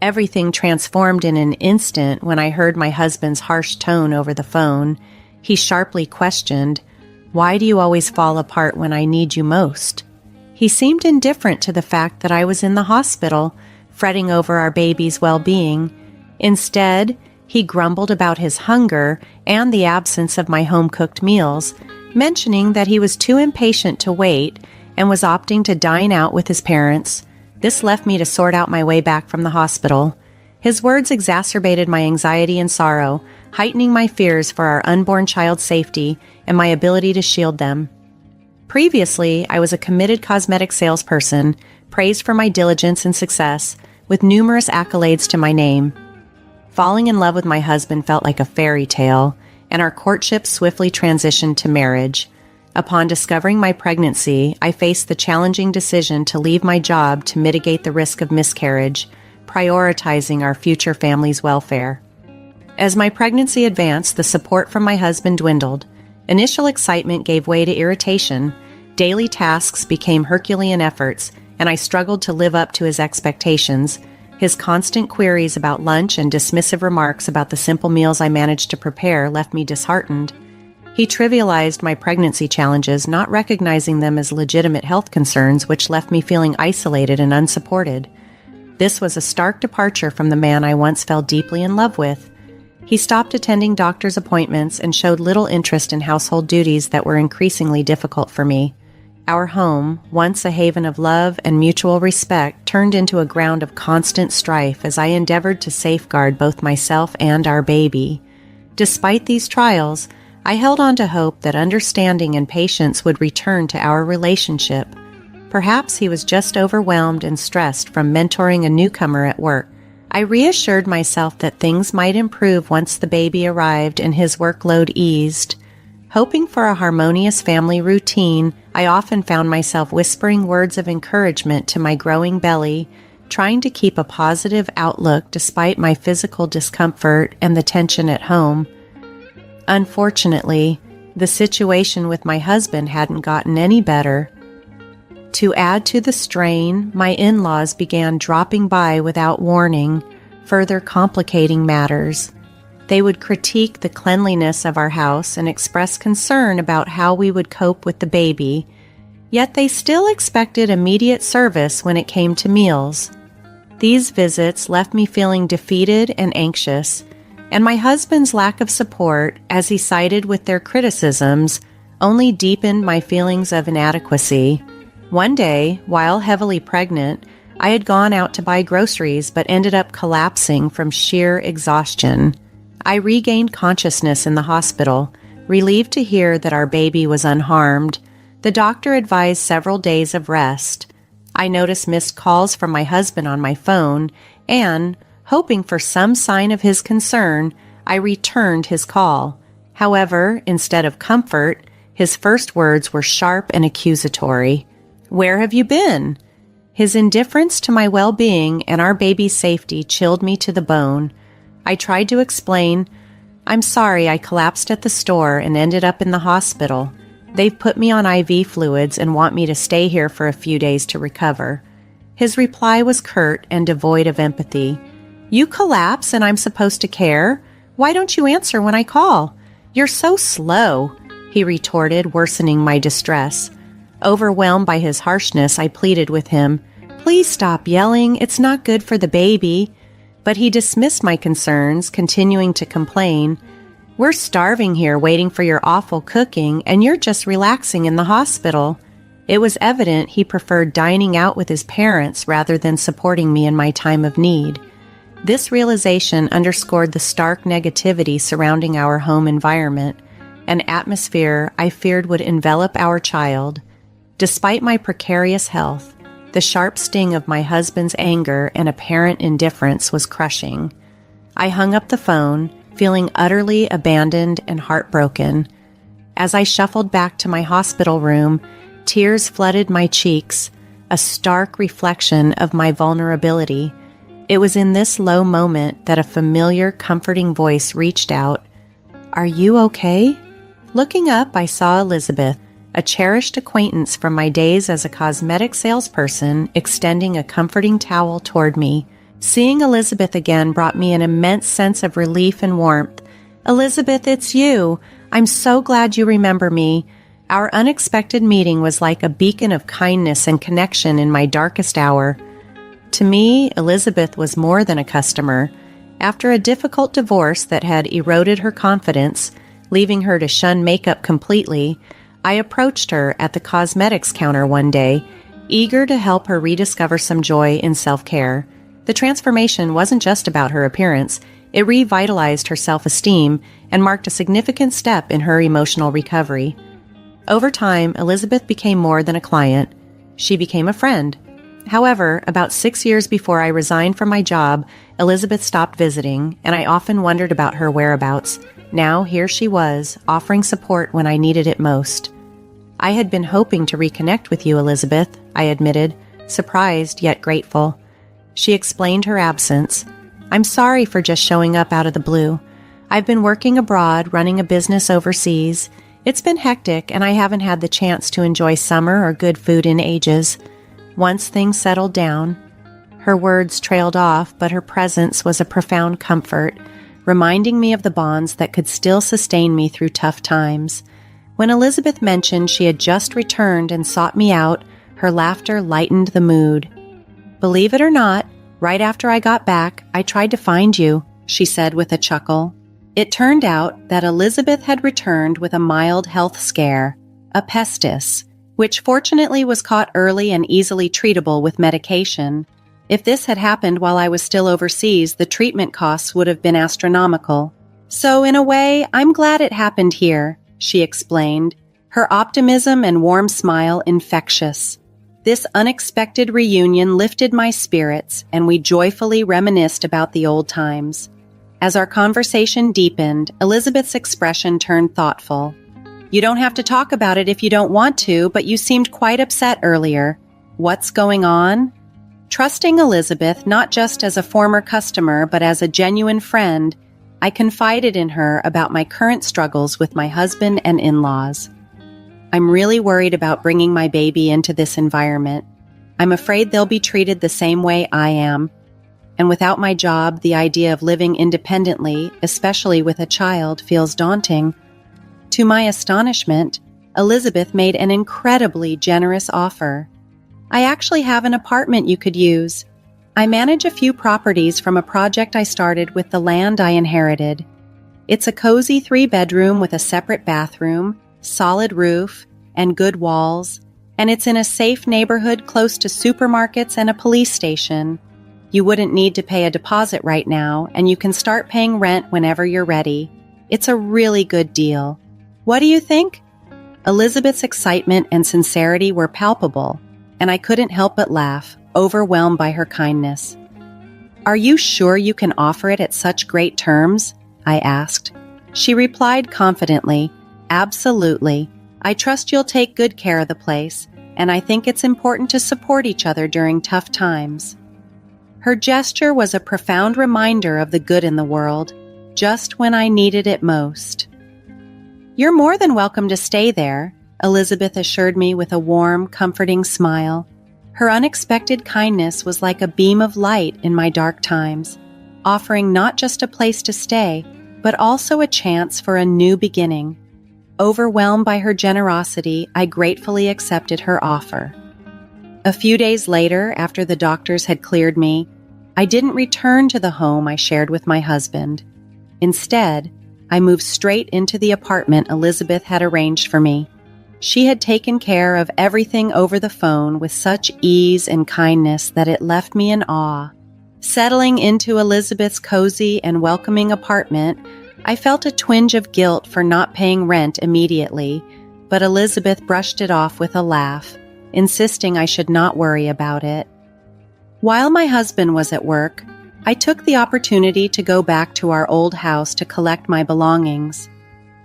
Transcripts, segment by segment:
Everything transformed in an instant when I heard my husband's harsh tone over the phone. He sharply questioned, "Why do you always fall apart when I need you most?" He seemed indifferent to the fact that I was in the hospital, fretting over our baby's well-being. Instead, he grumbled about his hunger and the absence of my home-cooked meals, mentioning that he was too impatient to wait and was opting to dine out with his parents. This left me to sort out my way back from the hospital. His words exacerbated my anxiety and sorrow, heightening my fears for our unborn child's safety and my ability to shield them. Previously, I was a committed cosmetic salesperson, praised for my diligence and success, with numerous accolades to my name. Falling in love with my husband felt like a fairy tale, and our courtship swiftly transitioned to marriage. Upon discovering my pregnancy, I faced the challenging decision to leave my job to mitigate the risk of miscarriage, prioritizing our future family's welfare. As my pregnancy advanced, the support from my husband dwindled. Initial excitement gave way to irritation. Daily tasks became Herculean efforts, and I struggled to live up to his expectations. His constant queries about lunch and dismissive remarks about the simple meals I managed to prepare left me disheartened. He trivialized my pregnancy challenges, not recognizing them as legitimate health concerns, which left me feeling isolated and unsupported. This was a stark departure from the man I once fell deeply in love with. He stopped attending doctor's appointments and showed little interest in household duties that were increasingly difficult for me. Our home, once a haven of love and mutual respect, turned into a ground of constant strife as I endeavored to safeguard both myself and our baby. Despite these trials, I held on to hope that understanding and patience would return to our relationship. Perhaps he was just overwhelmed and stressed from mentoring a newcomer at work. I reassured myself that things might improve once the baby arrived and his workload eased. Hoping for a harmonious family routine, I often found myself whispering words of encouragement to my growing belly, trying to keep a positive outlook despite my physical discomfort and the tension at home. Unfortunately, the situation with my husband hadn't gotten any better. To add to the strain, my in-laws began dropping by without warning, further complicating matters. They would critique the cleanliness of our house and express concern about how we would cope with the baby, yet they still expected immediate service when it came to meals. These visits left me feeling defeated and anxious, and my husband's lack of support, as he sided with their criticisms, only deepened my feelings of inadequacy. One day, while heavily pregnant, I had gone out to buy groceries but ended up collapsing from sheer exhaustion. I regained consciousness in the hospital, relieved to hear that our baby was unharmed. The doctor advised several days of rest. I noticed missed calls from my husband on my phone, and, hoping for some sign of his concern, I returned his call. However, instead of comfort, his first words were sharp and accusatory. "Where have you been?" His indifference to my well-being and our baby's safety chilled me to the bone. I tried to explain, "I'm sorry I collapsed at the store and ended up in the hospital. They've put me on IV fluids and want me to stay here for a few days to recover." His reply was curt and devoid of empathy. "You collapse and I'm supposed to care? Why don't you answer when I call? You're so slow," he retorted, worsening my distress. Overwhelmed by his harshness, I pleaded with him, "Please stop yelling, it's not good for the baby." But he dismissed my concerns, continuing to complain, "We're starving here waiting for your awful cooking, and you're just relaxing in the hospital." It was evident he preferred dining out with his parents rather than supporting me in my time of need. This realization underscored the stark negativity surrounding our home environment, an atmosphere I feared would envelop our child. Despite my precarious health, the sharp sting of my husband's anger and apparent indifference was crushing. I hung up the phone, feeling utterly abandoned and heartbroken. As I shuffled back to my hospital room, tears flooded my cheeks, a stark reflection of my vulnerability. It was in this low moment that a familiar, comforting voice reached out. "Are you okay?" Looking up, I saw Elizabeth, a cherished acquaintance from my days as a cosmetic salesperson, extending a comforting towel toward me. Seeing Elizabeth again brought me an immense sense of relief and warmth. "Elizabeth, it's you. I'm so glad you remember me." Our unexpected meeting was like a beacon of kindness and connection in my darkest hour. To me, Elizabeth was more than a customer. After a difficult divorce that had eroded her confidence, leaving her to shun makeup completely, I approached her at the cosmetics counter one day, eager to help her rediscover some joy in self-care. The transformation wasn't just about her appearance. It revitalized her self-esteem and marked a significant step in her emotional recovery. Over time, Elizabeth became more than a client. She became a friend. However, about 6 years before I resigned from my job, Elizabeth stopped visiting, and I often wondered about her whereabouts. Now, here she was, offering support when I needed it most. "I had been hoping to reconnect with you, Elizabeth," I admitted, surprised yet grateful. She explained her absence. "I'm sorry for just showing up out of the blue. I've been working abroad, running a business overseas. It's been hectic, and I haven't had the chance to enjoy summer or good food in ages. Once things settled down." Her words trailed off, but her presence was a profound comfort, reminding me of the bonds that could still sustain me through tough times. When Elizabeth mentioned she had just returned and sought me out, her laughter lightened the mood. "Believe it or not, right after I got back, I tried to find you," she said with a chuckle. It turned out that Elizabeth had returned with a mild health scare, a pestis, which fortunately was caught early and easily treatable with medication. If this had happened while I was still overseas, the treatment costs would have been astronomical. "So in a way, I'm glad it happened here," she explained, her optimism and warm smile infectious. This unexpected reunion lifted my spirits, and we joyfully reminisced about the old times. As our conversation deepened, Elizabeth's expression turned thoughtful. "You don't have to talk about it if you don't want to, but you seemed quite upset earlier. What's going on?" Trusting Elizabeth not just as a former customer but as a genuine friend, I confided in her about my current struggles with my husband and in-laws. "I'm really worried about bringing my baby into this environment. I'm afraid they'll be treated the same way I am. And without my job, the idea of living independently, especially with a child, feels daunting." To my astonishment, Elizabeth made an incredibly generous offer. "I actually have an apartment you could use. I manage a few properties from a project I started with the land I inherited. It's a cozy 3-bedroom with a separate bathroom, solid roof, and good walls, and it's in a safe neighborhood close to supermarkets and a police station. You wouldn't need to pay a deposit right now, and you can start paying rent whenever you're ready. It's a really good deal. What do you think?" Elizabeth's excitement and sincerity were palpable, and I couldn't help but laugh, overwhelmed by her kindness. "Are you sure you can offer it at such great terms?" I asked. She replied confidently, "Absolutely. I trust you'll take good care of the place, and I think it's important to support each other during tough times." Her gesture was a profound reminder of the good in the world, just when I needed it most. "You're more than welcome to stay there," Elizabeth assured me with a warm, comforting smile. Her unexpected kindness was like a beam of light in my dark times, offering not just a place to stay, but also a chance for a new beginning. Overwhelmed by her generosity, I gratefully accepted her offer. A few days later, after the doctors had cleared me, I didn't return to the home I shared with my husband. Instead, I moved straight into the apartment Elizabeth had arranged for me. She had taken care of everything over the phone with such ease and kindness that it left me in awe. Settling into Elizabeth's cozy and welcoming apartment, I felt a twinge of guilt for not paying rent immediately, but Elizabeth brushed it off with a laugh, insisting I should not worry about it. While my husband was at work, I took the opportunity to go back to our old house to collect my belongings.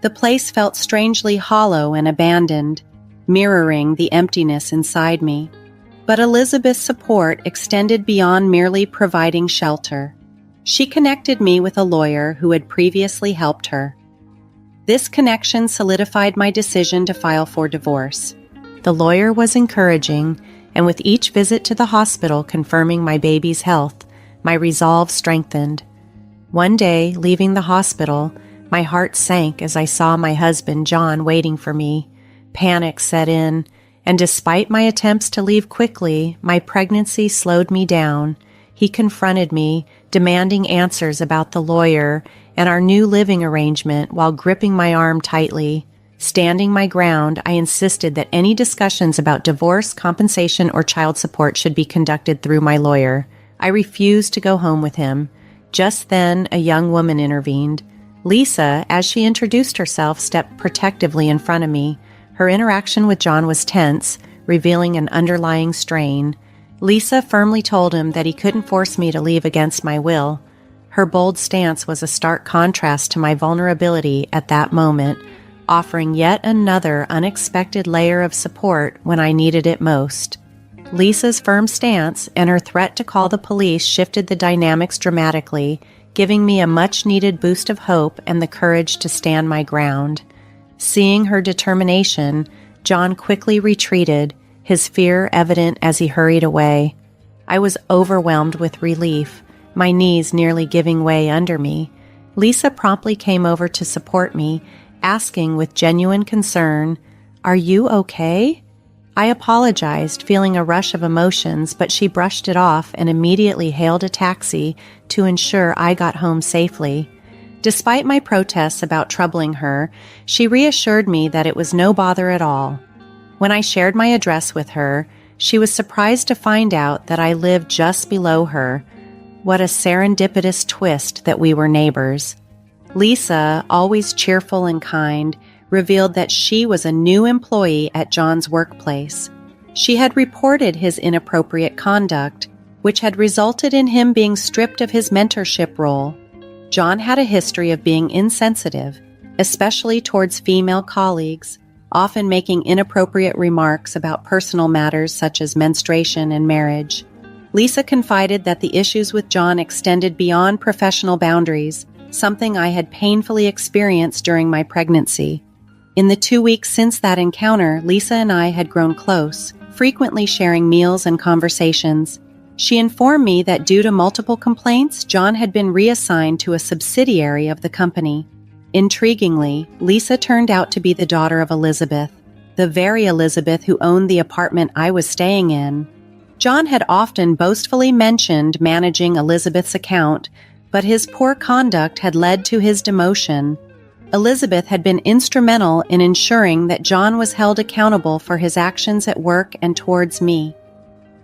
The place felt strangely hollow and abandoned, mirroring the emptiness inside me. But Elizabeth's support extended beyond merely providing shelter. She connected me with a lawyer who had previously helped her. This connection solidified my decision to file for divorce. The lawyer was encouraging, and with each visit to the hospital confirming my baby's health, my resolve strengthened. One day, leaving the hospital, my heart sank as I saw my husband, John, waiting for me. Panic set in, and despite my attempts to leave quickly, my pregnancy slowed me down. He confronted me, demanding answers about the lawyer and our new living arrangement while gripping my arm tightly. Standing my ground, I insisted that any discussions about divorce, compensation, or child support should be conducted through my lawyer. I refused to go home with him. Just then, a young woman intervened. Lisa, as she introduced herself, stepped protectively in front of me. Her interaction with John was tense, revealing an underlying strain. Lisa firmly told him that he couldn't force me to leave against my will. Her bold stance was a stark contrast to my vulnerability at that moment, offering yet another unexpected layer of support when I needed it most. Lisa's firm stance and her threat to call the police shifted the dynamics dramatically, giving me a much-needed boost of hope and the courage to stand my ground. Seeing her determination, John quickly retreated, his fear evident as he hurried away. I was overwhelmed with relief, my knees nearly giving way under me. Lisa promptly came over to support me, asking with genuine concern, "Are you okay?" I apologized, feeling a rush of emotions, but she brushed it off and immediately hailed a taxi to ensure I got home safely. Despite my protests about troubling her, she reassured me that it was no bother at all. When I shared my address with her, she was surprised to find out that I lived just below her. What a serendipitous twist that we were neighbors. Lisa, always cheerful and kind, revealed that she was a new employee at John's workplace. She had reported his inappropriate conduct, which had resulted in him being stripped of his mentorship role. John had a history of being insensitive, especially towards female colleagues, often making inappropriate remarks about personal matters such as menstruation and marriage. Lisa confided that the issues with John extended beyond professional boundaries, something I had painfully experienced during my pregnancy. In the 2 weeks since that encounter, Lisa and I had grown close, frequently sharing meals and conversations. She informed me that due to multiple complaints, John had been reassigned to a subsidiary of the company. Intriguingly, Lisa turned out to be the daughter of Elizabeth, the very Elizabeth who owned the apartment I was staying in. John had often boastfully mentioned managing Elizabeth's account, but his poor conduct had led to his demotion. Elizabeth had been instrumental in ensuring that John was held accountable for his actions at work and towards me.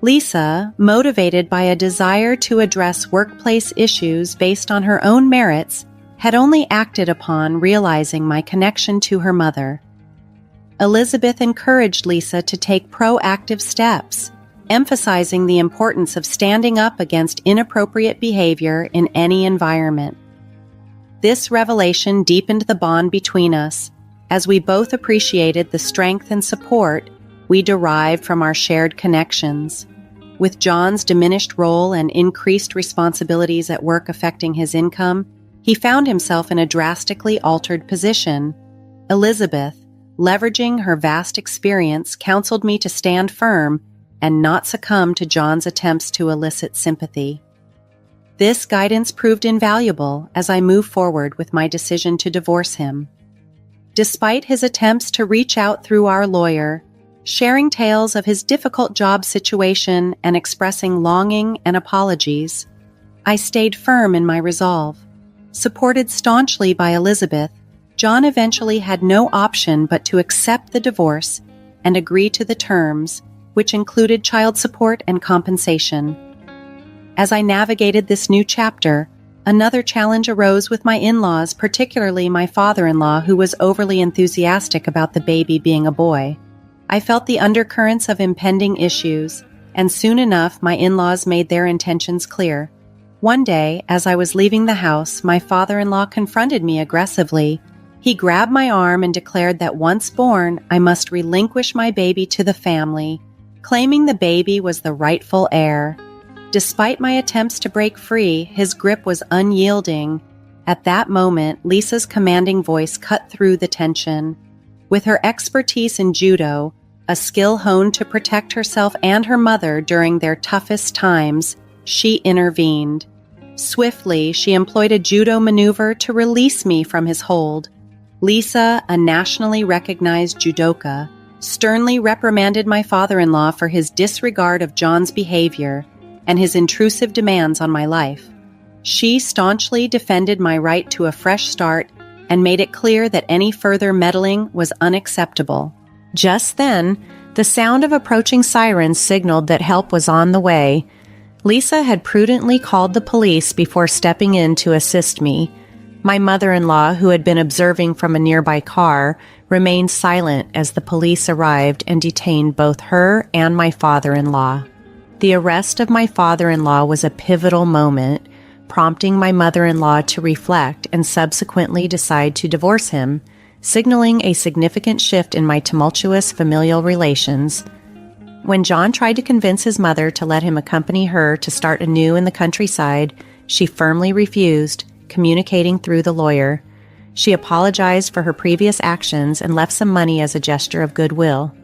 Lisa, motivated by a desire to address workplace issues based on her own merits, had only acted upon realizing my connection to her mother. Elizabeth encouraged Lisa to take proactive steps, emphasizing the importance of standing up against inappropriate behavior in any environment. This revelation deepened the bond between us, as we both appreciated the strength and support we derived from our shared connections. With John's diminished role and increased responsibilities at work affecting his income, he found himself in a drastically altered position. Elizabeth, leveraging her vast experience, counseled me to stand firm and not succumb to John's attempts to elicit sympathy. This guidance proved invaluable as I moved forward with my decision to divorce him. Despite his attempts to reach out through our lawyer, sharing tales of his difficult job situation and expressing longing and apologies, I stayed firm in my resolve. Supported staunchly by Elizabeth, John eventually had no option but to accept the divorce and agree to the terms, which included child support and compensation. As I navigated this new chapter, another challenge arose with my in-laws, particularly my father-in-law, who was overly enthusiastic about the baby being a boy. I felt the undercurrents of impending issues, and soon enough my in-laws made their intentions clear. One day, as I was leaving the house, my father-in-law confronted me aggressively. He grabbed my arm and declared that once born, I must relinquish my baby to the family, claiming the baby was the rightful heir. Despite my attempts to break free, his grip was unyielding. At that moment, Lisa's commanding voice cut through the tension. With her expertise in judo, a skill honed to protect herself and her mother during their toughest times, she intervened. Swiftly, she employed a judo maneuver to release me from his hold. Lisa, a nationally recognized judoka, sternly reprimanded my father-in-law for his disregard of John's behavior and his intrusive demands on my life. She staunchly defended my right to a fresh start and made it clear that any further meddling was unacceptable. Just then, the sound of approaching sirens signaled that help was on the way. Lisa had prudently called the police before stepping in to assist me. My mother-in-law, who had been observing from a nearby car, remained silent as the police arrived and detained both her and my father-in-law. The arrest of my father-in-law was a pivotal moment, prompting my mother-in-law to reflect and subsequently decide to divorce him, signaling a significant shift in my tumultuous familial relations. When John tried to convince his mother to let him accompany her to start anew in the countryside, she firmly refused, communicating through the lawyer. She apologized for her previous actions and left some money as a gesture of goodwill.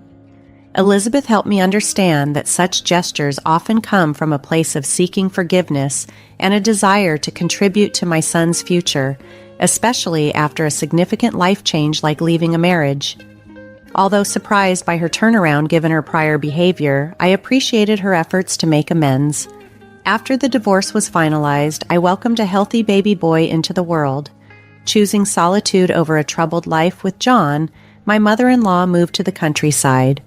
Elizabeth helped me understand that such gestures often come from a place of seeking forgiveness and a desire to contribute to my son's future, especially after a significant life change like leaving a marriage. Although surprised by her turnaround given her prior behavior, I appreciated her efforts to make amends. After the divorce was finalized, I welcomed a healthy baby boy into the world. Choosing solitude over a troubled life with John, my mother-in-law moved to the countryside.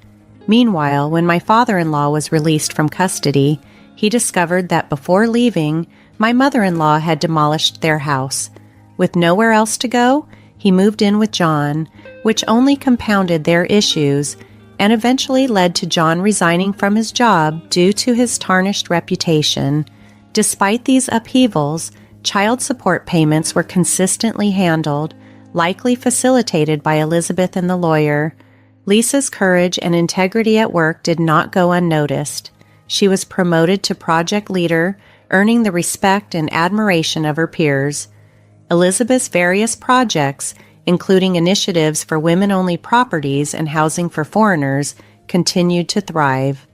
Meanwhile, when my father-in-law was released from custody, he discovered that before leaving, my mother-in-law had demolished their house. With nowhere else to go, he moved in with John, which only compounded their issues and eventually led to John resigning from his job due to his tarnished reputation. Despite these upheavals, child support payments were consistently handled, likely facilitated by Elizabeth and the lawyer. Lisa's courage and integrity at work did not go unnoticed. She was promoted to project leader, earning the respect and admiration of her peers. Elizabeth's various projects, including initiatives for women-only properties and housing for foreigners, continued to thrive.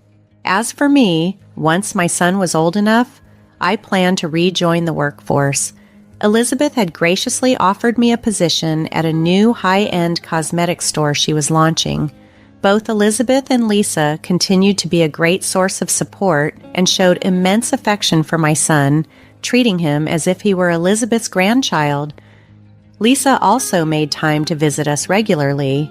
As for me, once my son was old enough, I planned to rejoin the workforce. Elizabeth had graciously offered me a position at a new high-end cosmetic store she was launching. Both Elizabeth and Lisa continued to be a great source of support and showed immense affection for my son, treating him as if he were Elizabeth's grandchild. Lisa also made time to visit us regularly.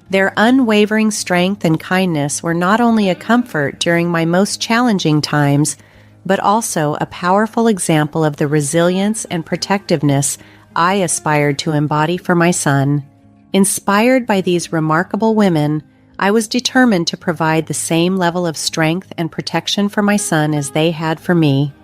Their unwavering strength and kindness were not only a comfort during my most challenging times, but also a powerful example of the resilience and protectiveness I aspired to embody for my son. Inspired by these remarkable women, I was determined to provide the same level of strength and protection for my son as they had for me.